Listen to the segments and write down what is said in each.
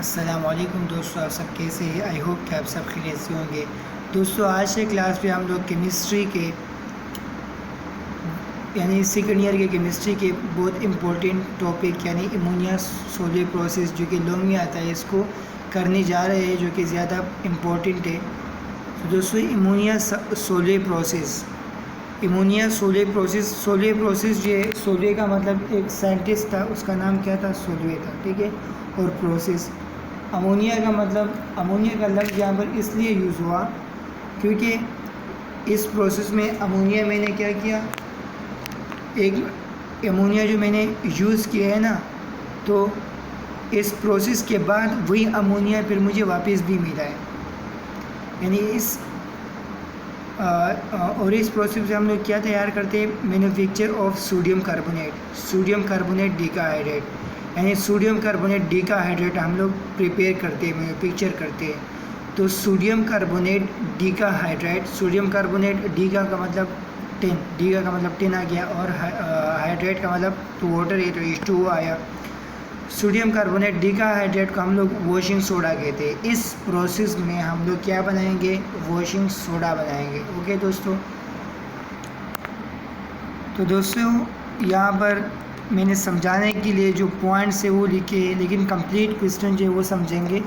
अस्सलामुअलैकुम दोस्तों, आप सब कैसे हैं? आई होप कि आप सब खैरियत से होंगे। दोस्तों, आज के क्लास पे हम लोग केमिस्ट्री के यानी सेकेंड ईयर के केमिस्ट्री के बहुत इम्पोर्टेंट टॉपिक यानी अमोनिया सोलर प्रोसेस जो कि लॉन्ग में आता है, इसको करने जा रहे हैं, जो कि ज़्यादा इम्पोर्टेंट है। तो दोस्तों, अमोनिया सोलर प्रोसेस ये सोलर का मतलब एक साइंटिस्ट था, उसका नाम क्या था? सोलवे था, ठीक है। और प्रोसेस अमोनिया का लफ्ज़ यहाँ पर इसलिए यूज़ हुआ क्योंकि इस प्रोसेस में अमोनिया मैंने क्या किया, एक अमोनिया जो मैंने यूज़ किया है ना, तो इस प्रोसेस के बाद वही अमोनिया फिर मुझे वापस भी मिला है। यानी इस प्रोसेस से हम लोग क्या तैयार करते हैं? Manufacture of sodium carbonate decahydrate, यानी सोडियम कार्बोनेट डिकाहाइड्रेट हम लोग प्रिपेयर करते हैं, मैन्युफैक्चर करते हैं। तो sodium carbonate decahydrate, sodium carbonate डीका का मतलब 10 आ गया, और हाइड्रेट का मतलब तो वाटर है, तो H2O आया। सोडियम कार्बोनेट डिकाहाइड्रेट को हम लोग वॉशिंग सोडा कहते हैं। इस प्रोसेस में हम लोग क्या बनाएंगे? वॉशिंग सोडा बनाएंगे। ओके दोस्तों, तो दोस्तों यहाँ पर मैंने समझाने के लिए जो पॉइंट्स है वो लिखे हैं, लेकिन कंप्लीट क्वेश्चन जो है वो समझेंगे।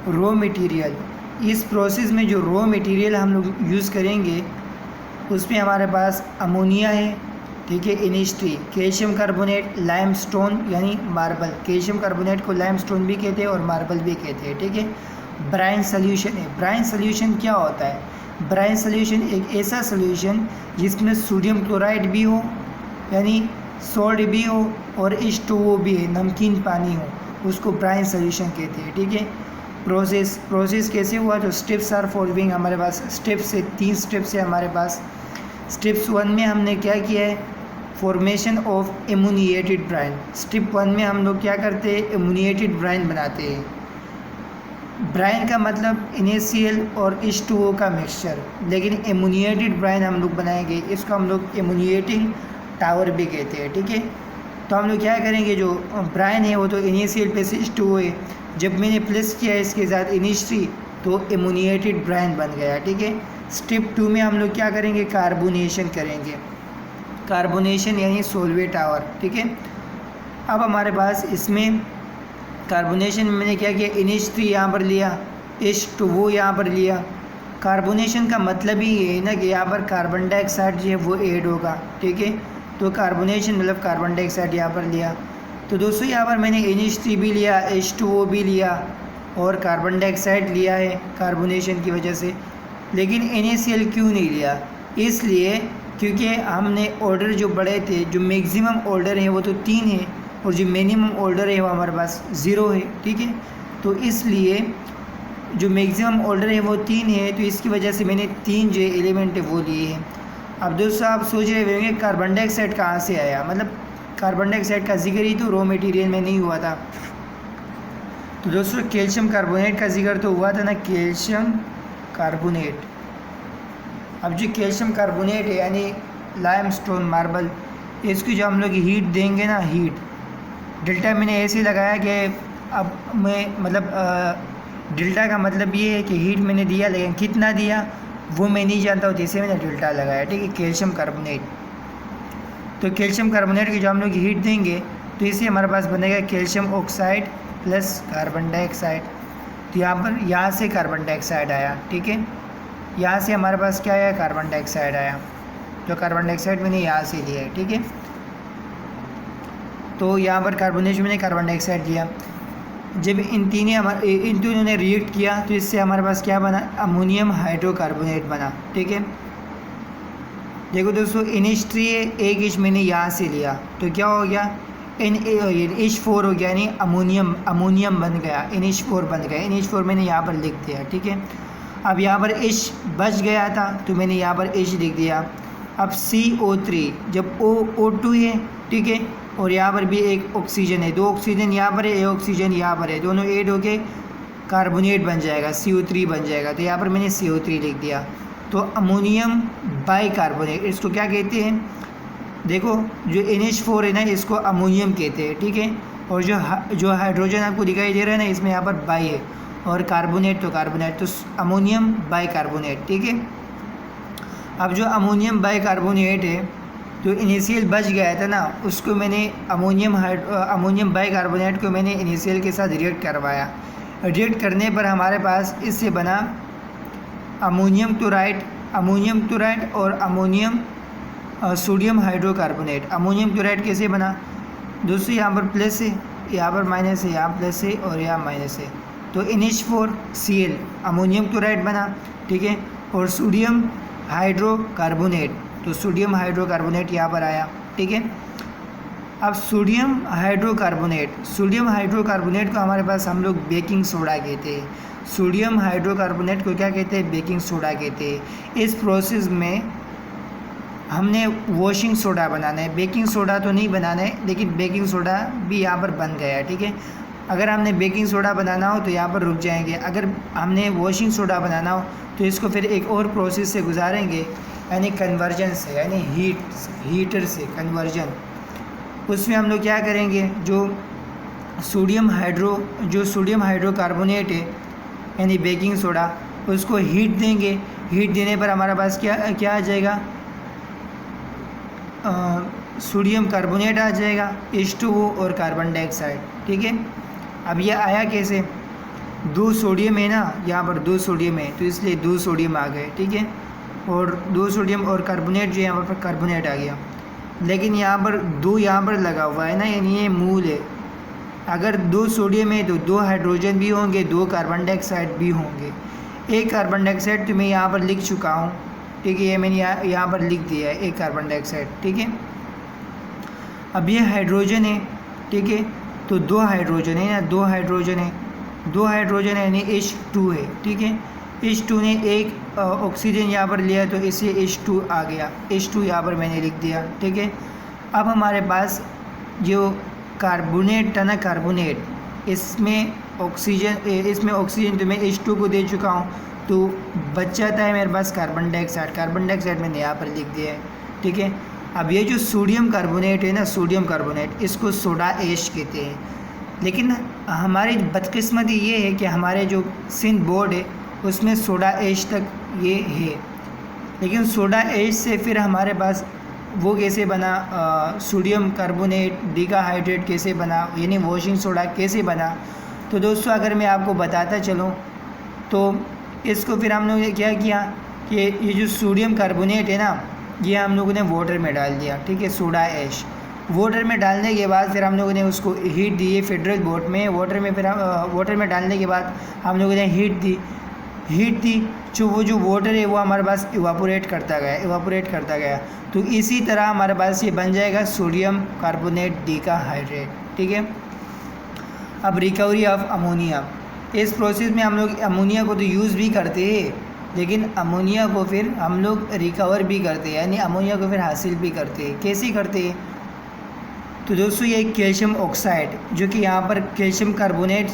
रॉ मटेरियल, इस प्रोसेस में जो रॉ मटेरियल हम लोग यूज़ करेंगे उसमें हमारे पास अमोनिया है, ठीक है, NH3, कैल्शियम कार्बोनेट, लाइमस्टोन यानी मार्बल, कैल्शियम कार्बोनेट को लाइमस्टोन भी कहते हैं और मार्बल भी कहते हैं, ठीक है। ब्राइन सॉल्यूशन है। ब्राइन सॉल्यूशन क्या होता है? ब्राइन सॉल्यूशन एक ऐसा सॉल्यूशन जिसमें सोडियम क्लोराइड भी हो यानी सॉल्ट भी हो और H2O भी है, नमकीन पानी हो, उसको ब्राइन सॉल्यूशन कहते हैं, ठीक है। प्रोसेस कैसे हुआ? तो स्टेप्स आर फॉलोइंग, हमारे पास स्टेप्स है, 3 स्टेप्स है हमारे पास। स्टेप्स 1 में हमने क्या किया है? Formation of ammoniated brine. Step 1 में हम लोग क्या करते हैं? एमोनिएटेड ब्राइन बनाते हैं। ब्राइन का मतलब NaCl और H2O का मिक्सचर, लेकिन एमोनिएटेड ब्राइन हम लोग बनाएंगे, इसको हम लोग एमोनिएटिंग टावर भी कहते हैं, ठीक है। तो हम लोग क्या करेंगे? जो ब्राइन है वो तो NaCl प्लस H2O है, जब मैंने प्लस किया इसके साथ NH3 तो एमोनिएटेड ब्राइन बन गया, ठीक है। स्टेप 2 में हम लोग क्या करेंगे? कार्बोनेशन करेंगे। कार्बोनेशन यानी सोलवे टावर, ठीक है। अब हमारे पास इसमें कार्बोनेशन में मैंने क्या किया? NH3 यहाँ पर लिया, H2O यहाँ पर लिया। कार्बोनेशन का मतलब ही ये है ना कि यहाँ पर कार्बन डाइऑक्साइड जो है वो ऐड होगा, ठीक है। तो कार्बोनेशन मतलब कार्बन डाइऑक्साइड यहाँ पर लिया। तो दोस्तों यहाँ पर मैंने NH3 भी लिया, H2O भी लिया और कार्बन डाइऑक्साइड लिया है कार्बोनेशन की वजह से, लेकिन NaCl क्यों नहीं लिया? इसलिए क्योंकि हमने ऑर्डर जो बड़े थे, जो मैक्सिमम ऑर्डर है वो तो 3 है और जो मिनिमम ऑर्डर है वो हमारे पास 0 है, ठीक है। तो इसलिए जो मैक्सिमम ऑर्डर है वो 3 है, तो इसकी वजह से मैंने 3 जो एलिमेंट है वो लिए हैं। अब दोस्तों आप सोच रहे होंगे कार्बन डाइऑक्साइड कहाँ से आया? मतलब कार्बन डाइऑक्साइड का जिक्र ही तो रॉ मटेरियल में नहीं हुआ था। तो दोस्तों कैल्शियम कार्बोनेट का जिक्र तो हुआ था ना, कैल्शियम कार्बोनेट। अब जो कैल्शियम कार्बोनेट है यानी लाइमस्टोन मार्बल, इसकी जो हम लोग हीट देंगे ना, हीट डेल्टा मैंने ऐसे लगाया कि अब मैं मतलब डेल्टा का मतलब ये है कि हीट मैंने दिया, लेकिन कितना दिया वो मैं नहीं जानता हूँ, जैसे मैंने डेल्टा लगाया, ठीक है। कैल्शियम कार्बोनेट, तो कैल्शियम कार्बोनेट की जो हम लोग हीट देंगे तो इससे हमारे पास बनेगा calcium oxide plus carbon dioxide. तो यहाँ से कार्बन डाइऑक्साइड आया, ठीक है। यहाँ से हमारे पास क्या आया? कार्बन डाइऑक्साइड आया। तो कार्बन डाइऑक्साइड मैंने यहाँ से लिया है, ठीक है। तो यहाँ पर कार्बोनेशन मैंने कार्बन डाइऑक्साइड लिया। जब इन तीनों ने रिएक्ट किया तो इससे हमारे पास क्या बना? अमोनियम हाइड्रोकार्बोनेट बना, ठीक है। देखो दोस्तों NH3 है, एक H मैंने यहाँ से लिया तो क्या हो गया? H4 हो गया, यानी अमोनियम बन गया, NH4 बन गया। NH4 मैंने यहाँ पर लिख दिया, ठीक है। अब यहाँ पर H बच गया था तो मैंने यहाँ पर H लिख दिया। अब CO3, जब O2 है, ठीक है, और यहाँ पर भी एक ऑक्सीजन है, 2 ऑक्सीजन यहाँ पर है, 1 ऑक्सीजन यहाँ पर है, दोनों ऐड होके कार्बोनेट बन जाएगा, CO3 बन जाएगा। तो यहाँ पर मैंने CO3 लिख दिया। तो अमोनियम बाइकार्बोनेट इसको क्या कहते हैं? देखो जो NH4 है ना, इसको अमोनियम कहते हैं, ठीक है। और जो हाइड्रोजन आपको दिखाई दे रहा है ना, इसमें यहाँ पर बाई है, और कार्बोनेट तो अमोनियम बाई कार्बोनेट, ठीक है। अब जो अमोनियम बाई कार्बोनेट है, जो इनिशियल बच गया था ना, उसको मैंने अमोनियम बाई कार्बोनेट को मैंने इनिशियल के साथ रिएक्ट करवाया। रिएक्ट करने पर हमारे पास इससे बना अमोनियम क्लोराइड और सोडियम हाइड्रोकार्बोनेट। अमोनियम क्लोराइड कैसे बना दोस्तों, यहाँ पर प्लस है, यहाँ पर माइनस है, यहाँ प्लस है और यहाँ माइनस है, तो NH4Cl अमोनियम क्लोराइड बना, ठीक है। और सोडियम हाइड्रोकार्बोनेट, तो सोडियम हाइड्रोकार्बोनेट यहाँ पर आया, ठीक है। अब सोडियम हाइड्रोकार्बोनेट को हमारे पास हम लोग बेकिंग सोडा कहते हैं। सोडियम हाइड्रोकार्बोनेट को क्या कहते हैं, बेकिंग सोडा कहते हैं। इस प्रोसेस में हमने वॉशिंग सोडा बनाना है, बेकिंग सोडा तो नहीं बनाना है, लेकिन बेकिंग सोडा भी यहाँ पर बन गया, ठीक है। अगर हमने बेकिंग सोडा बनाना हो तो यहाँ पर रुक जाएंगे, अगर हमने वॉशिंग सोडा बनाना हो तो इसको फिर एक और प्रोसेस से गुजारेंगे, यानी कन्वर्जन से, यानी हीटर से कन्वर्जन। उसमें हम लोग क्या करेंगे, जो सोडियम हाइड्रोकार्बोनेट है यानी बेकिंग सोडा, उसको हीट देंगे। हीट देने पर हमारे पास क्या आ जाएगा, सोडियम कार्बोनेट आ जाएगा, H2O और कार्बन डाइऑक्साइड, ठीक है। अब ये आया कैसे, 2 सोडियम है ना, यहाँ पर 2 सोडियम है, तो इसलिए 2 सोडियम आ गए, ठीक है। और 2 सोडियम और कार्बोनेट जो यहाँ पर कार्बोनेट आ गया, लेकिन यहाँ पर 2 यहाँ पर लगा हुआ है ना, यानी ये मूल है। अगर 2 सोडियम है तो 2 हाइड्रोजन भी होंगे, 2 कार्बन डाइऑक्साइड भी होंगे। एक कार्बन डाइऑक्साइड तो मैं यहाँ पर लिख चुका हूँ, ठीक है, ये मैंने यहाँ पर लिख दिया है, एक कार्बन डाइऑक्साइड, ठीक है। अब ये हाइड्रोजन है, ठीक है, तो 2 हाइड्रोजन है ना, 2 हाइड्रोजन है यानी H2 है, ठीक है। H2 ने एक ऑक्सीजन यहाँ पर लिया तो इससे H2 आ गया, H2 यहाँ पर मैंने लिख दिया, ठीक है। अब हमारे पास जो कार्बोनेट था ना, कार्बोनेट, इसमें ऑक्सीजन तो मैं H2 को दे चुका हूँ, तो बच जाता है मेरे पास कार्बन डाइऑक्साइड मैंने यहाँ पर लिख दिया है, ठीक है। अब ये जो सोडियम कार्बोनेट है ना, सोडियम कार्बोनेट, इसको सोडा ऐश कहते हैं। लेकिन हमारी बदकिस्मती ये है कि हमारे जो सिंध बोर्ड है उसमें सोडा ऐश तक ये है, लेकिन सोडा ऐश से फिर हमारे पास वो कैसे बना, सोडियम कार्बोनेट डिकाहाइड्रेट कैसे बना, यानी वॉशिंग सोडा कैसे बना। तो दोस्तों अगर मैं आपको बताता चलूँ तो इसको फिर हम लोगों ने क्या किया कि ये जो सोडियम कार्बोनेट है ना, ये हम लोगों ने वाटर में डाल दिया, ठीक है, सोडा ऐश। वाटर में डालने के बाद फिर हम लोगों ने उसको हीट दी है फेडरल बोर्ड में, वाटर में डालने के बाद हम लोगों ने हीट दी, जो वाटर है वो हमारे पास इवापोरेट करता गया। तो इसी तरह हमारे पास ये बन जाएगा सोडियम कार्बोनेट डिकाहाइड्रेट, ठीक है। अब रिकवरी ऑफ अमोनिया, इस प्रोसेस में हम लोग अमोनिया को तो यूज़ भी करते हैं, लेकिन अमोनिया को फिर हम लोग रिकवर भी करते हैं, यानी अमोनिया को फिर हासिल भी करते हैं। कैसे करते हैं, तो दोस्तों ये कैल्शियम ऑक्साइड, जो कि यहाँ पर कैल्शियम कार्बोनेट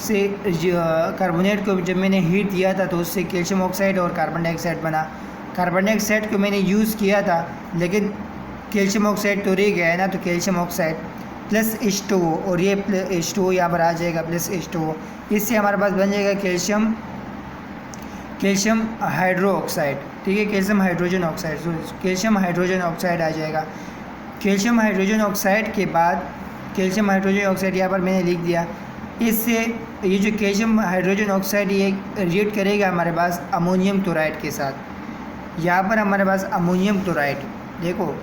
को जब मैंने हीट दिया था तो उससे कैल्शियम ऑक्साइड और कार्बन डाइऑक्साइड बना। कार्बन डाइऑक्साइड को मैंने यूज़ किया था, लेकिन कैल्शियम ऑक्साइड तो रह गया है ना, तो कैल्शियम ऑक्साइड प्लस H2O, और ये H2O यहाँ पर आ जाएगा प्लस H2O, इससे हमारे पास बन जाएगा कैल्शियम हाइड्रो ऑक्साइड, ठीक है, कैल्शियम हाइड्रोजन ऑक्साइड आ जाएगा। कैल्शियम हाइड्रोजन ऑक्साइड के बाद कैल्शियम हाइड्रोजन ऑक्साइड यहाँ पर मैंने लिख दिया। इससे ये जो कैल्शियम हाइड्रोजन ऑक्साइड ये रिएक्ट करेगा हमारे पास अमोनियम क्लोराइड के साथ। यहाँ पर हमारे पास अमोनियम क्लोराइड, देखो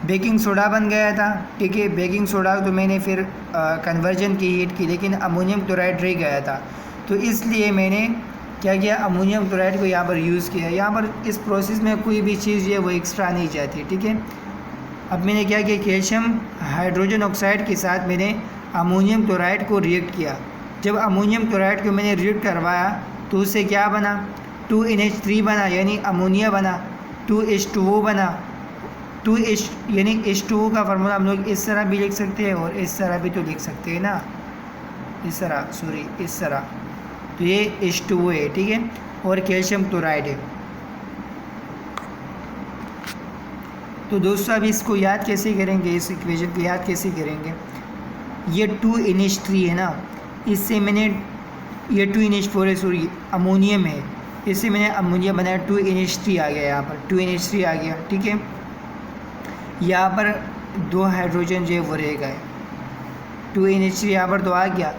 बेकिंग सोडा बन गया था, ठीक है, बेकिंग सोडा तो मैंने फिर कन्वर्जन की हीट की, लेकिन अमोनियम क्लोराइड रह गया था, तो इसलिए मैंने क्या किया, अमोनियम क्लोराइड को यहाँ पर यूज़ किया। यहाँ पर इस प्रोसेस में कोई भी चीज़ है वो एक्स्ट्रा नहीं जाती, ठीक है। अब मैंने क्या किया, कैल्शियम हाइड्रोजन ऑक्साइड के साथ मैंने अमोनियम क्लोराइड को रिएक्ट किया। जब अमोनियम क्लोराइड को मैंने रिएक्ट करवाया तो उससे क्या बना, 2NH3 बना, यानी अमोनिया बना, 2H2O बना, यानी H2O का फार्मूला हम लोग इस तरह भी लिख सकते हैं और इस तरह भी तो लिख सकते हैं ना, इस तरह, तो ये H2O है, ठीक है, और कैल्शियम क्लोराइड है। तो दोस्तों अब इसको याद कैसे करेंगे, इस इक्वेशन को याद कैसे करेंगे, ये 2NH3 है ना, इससे मैंने ये 2NH4 है, सॉरी अमोनियम है, इससे मैंने अमोनिया बनाया, 2NH3 आ गया, यहाँ पर 2NH3 आ गया, ठीक है। यहाँ पर 2 हाइड्रोजन जो है वो रह गए, 2NH3 यहाँ पर तो आ गया,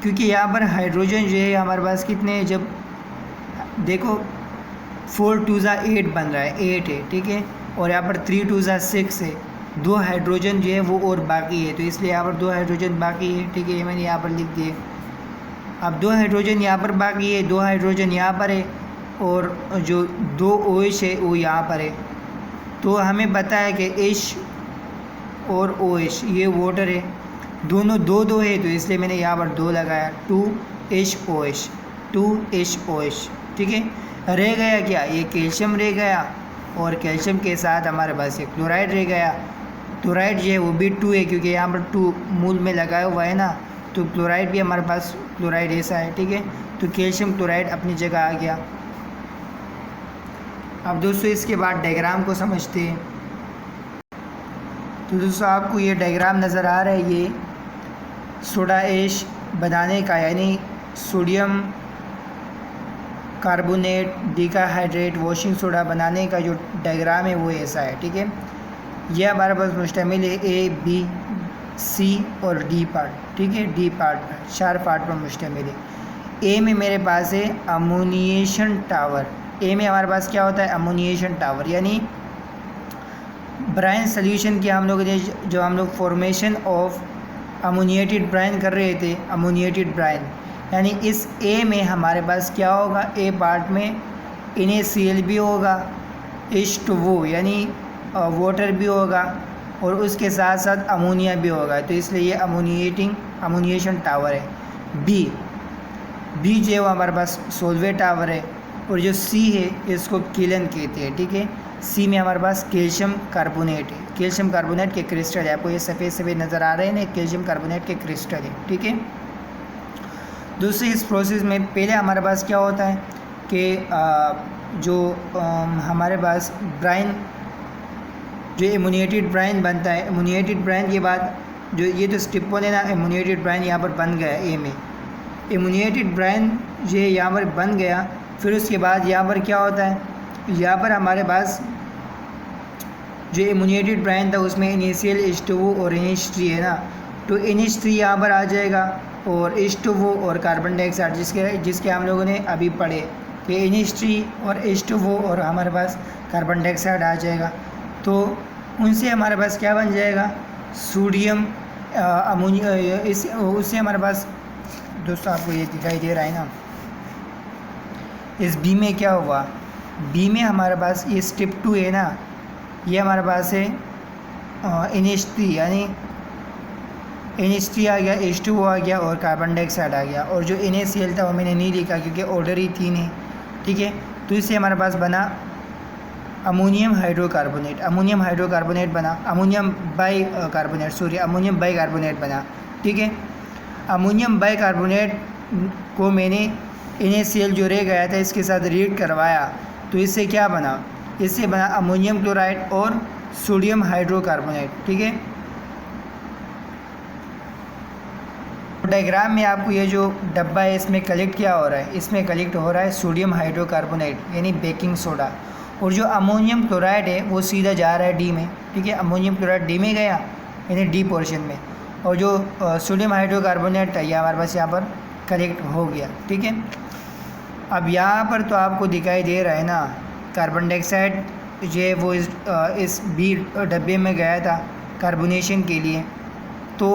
क्योंकि यहाँ पर हाइड्रोजन जो है हमारे पास कितने हैं, जब देखो 4 2 8 बन रहा है, 8 है, ठीक है, और यहाँ पर 3 2 6 है, 2 हाइड्रोजन जो है वो और बाकी है, तो इसलिए यहाँ पर 2 हाइड्रोजन बाकी है, ठीक है, ये मैंने यहाँ पर लिख दिए। अब 2 हाइड्रोजन यहाँ पर बाकी है, 2 हाइड्रोजन यहाँ पर है, और जो 2 OH है वो यहाँ पर है। तो हमें पता है कि H और OH ये वाटर है, दोनों 2 है, तो इसलिए मैंने यहाँ पर 2 लगाया, 2HOH, 2HOH, ठीक है। रह गया क्या, ये कैल्शियम रह गया, और कैल्शियम के साथ हमारे पास ये क्लोराइड रह गया। क्लोराइड जो है वो भी 2 है, क्योंकि यहाँ पर 2 मूल में लगाया हुआ है ना, तो क्लोराइड भी हमारे पास क्लोराइड ऐसा है, ठीक है। तो कैल्शियम क्लोराइड अपनी जगह आ गया। अब दोस्तों इसके बाद डायग्राम को समझते हैं। तो दोस्तों आपको ये डायग्राम नज़र आ रहा है, ये सोडा ऐश बनाने का, यानी sodium carbonate decahydrate washing soda बनाने का जो डायग्राम है वो ऐसा है, ठीक है। यह हमारे पास मुश्तमिल है A, B, C और D पार्ट, ठीक है, D पार्ट पर, 4 पार्ट पर मुश्तमिल है। A में मेरे पास है अमोनिएशन टावर। A में हमारे पास क्या होता है, अमोनिएशन टावर, यानी ब्राइन सोल्यूशन की हम लोग ने जो हम लोग फॉर्मेशन ऑफ अमोनिएटेड ब्राइन कर रहे थे, अमोनिएटेड ब्राइन, यानी इस A में हमारे पास क्या होगा, A पार्ट में NaCl भी होगा, H2O यानी वाटर भी होगा, और उसके साथ साथ अमोनिया भी होगा, तो इसलिए ये अमोनिएशन टावर है। बी जो है वो हमारे पास सोलवे टावर है, और जो C है इसको कीलन कहते हैं, ठीक है। C में हमारे पास कैल्शियम कार्बोनेट है, कैल्शियम कार्बोनेट के क्रिस्टल है, आपको ये सफ़ेद सफ़ेद नज़र आ रहे हैं ना, कैल्शियम कार्बोनेट के क्रिस्टल है, ठीक है। दूसरी इस प्रोसेस में पहले हमारे पास क्या होता है कि जो हमारे पास ब्राइन जो एमोनिएटेड ब्राइन बनता है, एमोनिएटेड ब्राइन के बाद जो ये तो स्टेप 1 है ना, एमोनिएटेड ब्राइन यहाँ पर बन गया A में, एमोनिएटेड ब्राइन जो यहाँ पर बन गया। फिर उसके बाद यहाँ पर क्या होता है, यहाँ पर हमारे पास जो एमोनिएटेड ब्राइन था उसमें NaCl, H2O और NH3 है ना, तो NH3 यहाँ पर आ जाएगा, और H2O और कार्बन डाइऑक्साइड जिसके हम लोगों ने अभी पढ़े कि NH3 और H2O और हमारे पास कार्बन डाइऑक्साइड आ जाएगा। तो उनसे हमारे पास क्या बन जाएगा, सोडियम अमोनिया, उससे हमारे पास दोस्तों आपको ये दिखाई दे रहा है ना, इस B में क्या हुआ, B में हमारे पास ये स्टेप 2 है ना, ये हमारे पास है NH3, यानी NH3 आ गया, H2O आ गया और कार्बन डाइऑक्साइड आ गया, और जो NaCl था वो मैंने नहीं लिखा क्योंकि ऑर्डर ही 3 है, ठीक है। तो इससे हमारे पास बना अमोनियम हाइड्रोकार्बोनेट बना, अमोनियम बाइकार्बोनेट बना, ठीक है। अमोनियम बाइकार्बोनेट को मैंने NaCl जो रह गया था इसके साथ रिएक्ट करवाया, तो इससे क्या बना, इससे बना अमोनियम क्लोराइड और सोडियम हाइड्रोकार्बोनेट, ठीक है। डायग्राम में आपको ये जो डब्बा है इसमें कलेक्ट क्या हो रहा है, इसमें कलेक्ट हो रहा है सोडियम हाइड्रोकार्बोनेट यानी बेकिंग सोडा, और जो अमोनियम क्लोराइड है वो सीधा जा रहा है D में, ठीक है। अमोनियम क्लोराइड D में गया यानी D पोर्शन में, और जो सोडियम हाइड्रोकार्बोनेट है यह हमारे पास यहाँ पर कलेक्ट हो गया, ठीक है। अब यहाँ पर तो आपको दिखाई दे रहा है ना, कार्बन डाइऑक्साइड जो है वो इस B डब्बे में गया था कार्बोनेशन के लिए, तो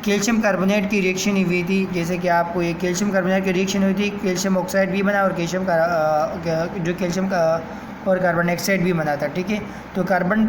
कैल्शियम कार्बोनेट की रिएक्शन हुई थी, जैसे कि आपको ये कैल्शियम कार्बोनेट की रिएक्शन हुई थी, कैल्शियम ऑक्साइड भी बना और कैल्शियम और कार्बन डाइऑक्साइड भी बना था, ठीक है। तो कार्बन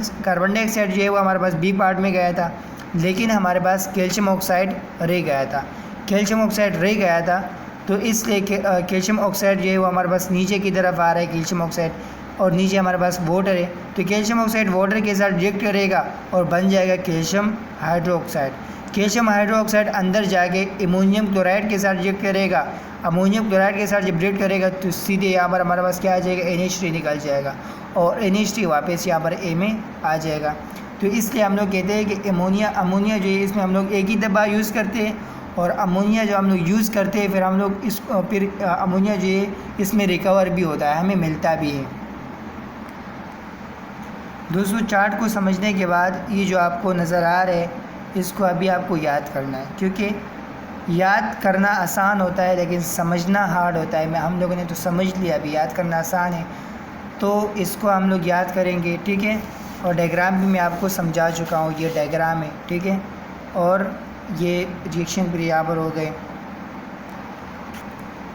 डाइऑक्साइड जो है वो हमारे पास B पार्ट में गया था, लेकिन हमारे पास कैल्शियम ऑक्साइड रह गया था, तो इसलिए कैल्शियम ऑक्साइड जो है वो हमारे पास नीचे की तरफ आ रहा है, कैल्शियम ऑक्साइड, और नीचे हमारे पास वाटर है, तो कैल्शियम ऑक्साइड वाटर के साथ रिएक्ट करेगा और बन जाएगा कैल्शियम हाइड्रोक्साइड। कैल्शियम हाइड्रोक्साइड अंदर जाके अमोनियम क्लोराइड के साथ रिएक्ट करेगा, अमोनियम क्लोराइड के साथ जब रिएक्ट करेगा तो सीधे यहाँ पर हमारे पास क्या आ जाएगा, NH3 निकल जाएगा, और NH3 वापस यहाँ पर A में आ जाएगा। तो इसलिए हम लोग कहते हैं कि अमोनिया जो है इसमें हम लोग एक ही दफ़ा यूज़ करते हैं, और अमोनिया जो हम लोग यूज़ करते हैं फिर अमोनिया जो है इसमें रिकवर भी होता है, हमें मिलता भी है। दोस्तों चार्ट को समझने के बाद ये जो आपको नज़र आ रहा है इसको अभी आपको याद करना है, क्योंकि याद करना आसान होता है लेकिन समझना हार्ड होता है। हम लोगों ने तो समझ लिया, अभी याद करना आसान है, तो इसको हम लोग याद करेंगे, ठीक है। और डायग्राम भी मैं आपको समझा चुका हूँ, ये डायग्राम है, ठीक है। और ये रिएक्शन फिर यहाँ पर हो गए,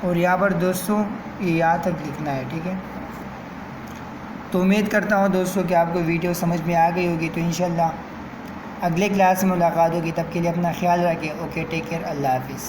और यहाँ पर दोस्तों ये यहाँ तक लिखना है, ठीक है। तो उम्मीद करता हूँ दोस्तों कि आपको वीडियो समझ में आ गई होगी। तो इंशाल्लाह अगले क्लास में मुलाकात होगी, तब के लिए अपना ख्याल रखें। ओके, टेक केयर, अल्लाह हाफिज़।